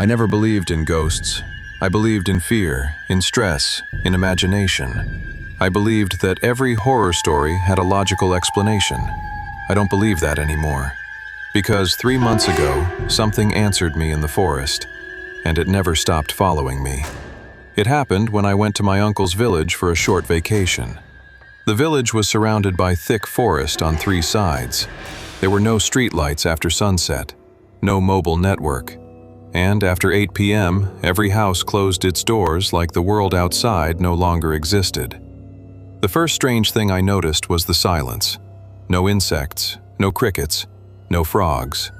I never believed in ghosts. I believed in fear, in stress, in imagination. I believed that every horror story had a logical explanation. I don't believe that anymore. Because 3 months ago, something answered me in the forest, and it never stopped following me. It happened when I went to my uncle's village for a short vacation. The village was surrounded by thick forest on 3 sides. There were no streetlights after sunset, no mobile network, and after 8 p.m., every house closed its doors like the world outside no longer existed. The first strange thing I noticed was the silence. No insects, no crickets, no frogs.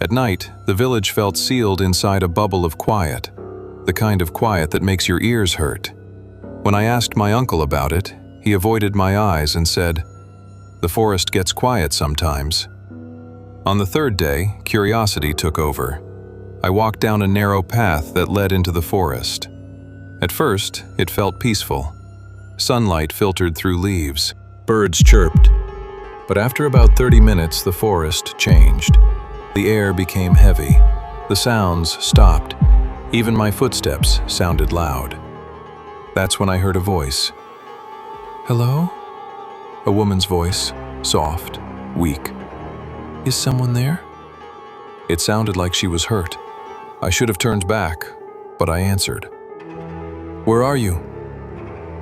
At night, the village felt sealed inside a bubble of quiet, the kind of quiet that makes your ears hurt. When I asked my uncle about it, he avoided my eyes and said, "The forest gets quiet sometimes." On the 3rd day, curiosity took over. I walked down a narrow path that led into the forest. At first, it felt peaceful. Sunlight filtered through leaves. Birds chirped. But after about 30 minutes, the forest changed. The air became heavy. The sounds stopped. Even my footsteps sounded loud. That's when I heard a voice. "Hello?" A woman's voice, soft, weak. "Is someone there?" It sounded like she was hurt. I should have turned back, but I answered. "Where are you?"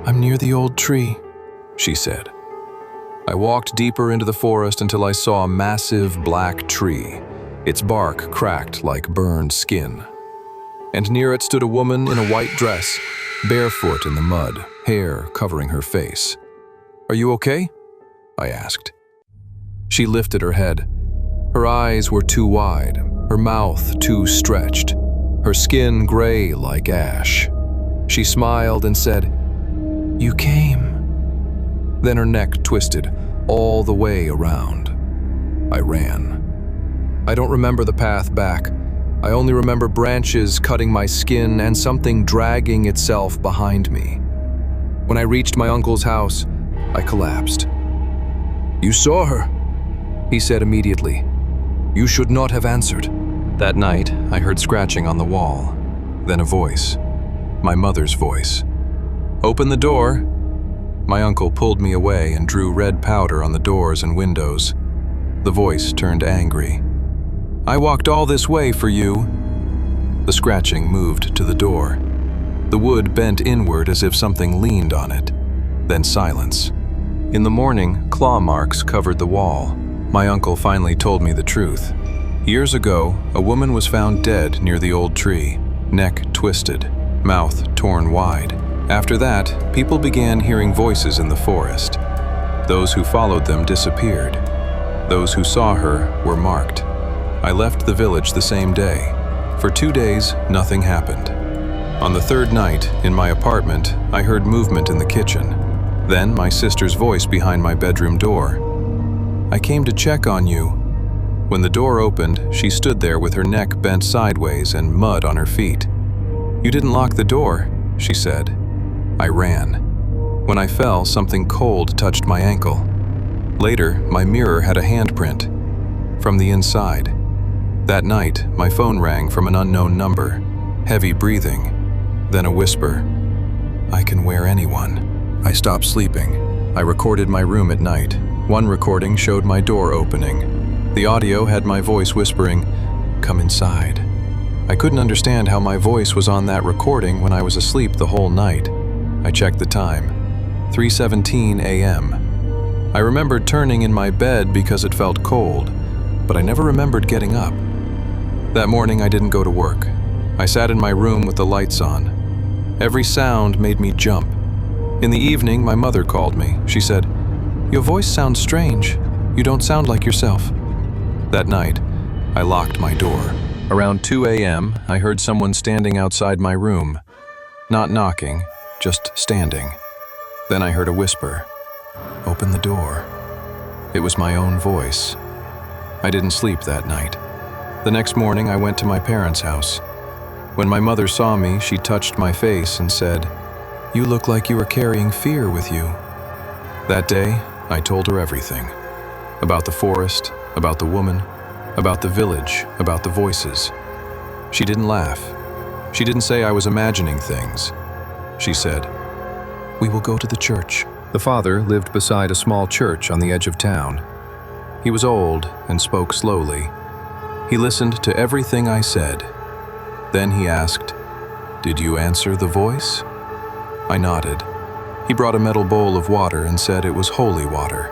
"I'm near the old tree," she said. I walked deeper into the forest until I saw a massive black tree, its bark cracked like burned skin. And near it stood a woman in a white dress, barefoot in the mud, hair covering her face. "Are you okay?" I asked. She lifted her head. Her eyes were too wide, her mouth too stretched, her skin gray like ash. She smiled and said, "You came." Then her neck twisted all the way around. I ran. I don't remember the path back. I only remember branches cutting my skin and something dragging itself behind me. When I reached my uncle's house, I collapsed. "You saw her," he said immediately. "You should not have answered." That night, I heard scratching on the wall, then a voice, my mother's voice. "Open the door." My uncle pulled me away and drew red powder on the doors and windows. The voice turned angry. "I walked all this way for you." The scratching moved to the door. The wood bent inward as if something leaned on it. Then silence. In the morning, claw marks covered the wall. My uncle finally told me the truth. Years ago, a woman was found dead near the old tree, neck twisted, mouth torn wide. After that, people began hearing voices in the forest. Those who followed them disappeared. Those who saw her were marked. I left the village the same day. For 2 days, nothing happened. On the 3rd night, in my apartment, I heard movement in the kitchen. Then my sister's voice behind my bedroom door. "I came to check on you." When the door opened, she stood there with her neck bent sideways and mud on her feet. "You didn't lock the door," she said. I ran. When I fell, something cold touched my ankle. Later, my mirror had a handprint from the inside. That night, my phone rang from an unknown number. Heavy breathing, then a whisper. "I can wear anyone." I stopped sleeping. I recorded my room at night. One recording showed my door opening. The audio had my voice whispering, "Come inside." I couldn't understand how my voice was on that recording when I was asleep the whole night. I checked the time. 3:17 a.m. I remembered turning in my bed because it felt cold, but I never remembered getting up. That morning I didn't go to work. I sat in my room with the lights on. Every sound made me jump. In the evening, my mother called me. She said, "Your voice sounds strange. You don't sound like yourself." That night, I locked my door. Around 2 a.m., I heard someone standing outside my room. Not knocking, just standing. Then I heard a whisper, "Open the door." It was my own voice. I didn't sleep that night. The next morning, I went to my parents' house. When my mother saw me, she touched my face and said, "You look like you are carrying fear with you." That day, I told her everything. About the forest, about the woman, about the village, about the voices. She didn't laugh. She didn't say I was imagining things. She said, "We will go to the church." The father lived beside a small church on the edge of town. He was old and spoke slowly. He listened to everything I said. Then he asked, "Did you answer the voice?" I nodded. He brought a metal bowl of water and said it was holy water.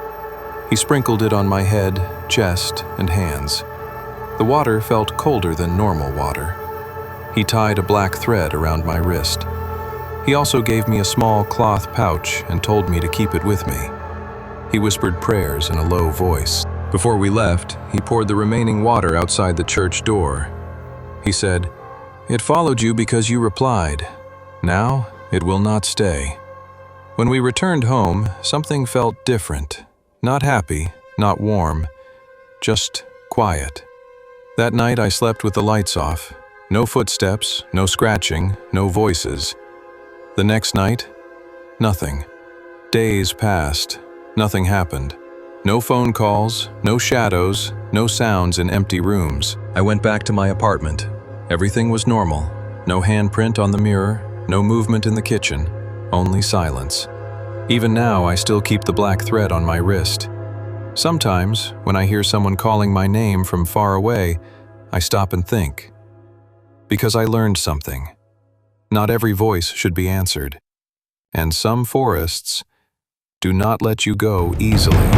He sprinkled it on my head, chest, and hands. The water felt colder than normal water. He tied a black thread around my wrist. He also gave me a small cloth pouch and told me to keep it with me. He whispered prayers in a low voice. Before we left, he poured the remaining water outside the church door. He said, "It followed you because you replied. Now, it will not stay." When we returned home, something felt different. Not happy, not warm, just quiet. That night I slept with the lights off. No footsteps, no scratching, no voices. The next night, nothing. Days passed. Nothing happened. No phone calls, no shadows, no sounds in empty rooms. I went back to my apartment. Everything was normal. No handprint on the mirror, no movement in the kitchen, only silence. Even now, I still keep the black thread on my wrist. Sometimes, when I hear someone calling my name from far away, I stop and think. Because I learned something. Not every voice should be answered. And some forests do not let you go easily.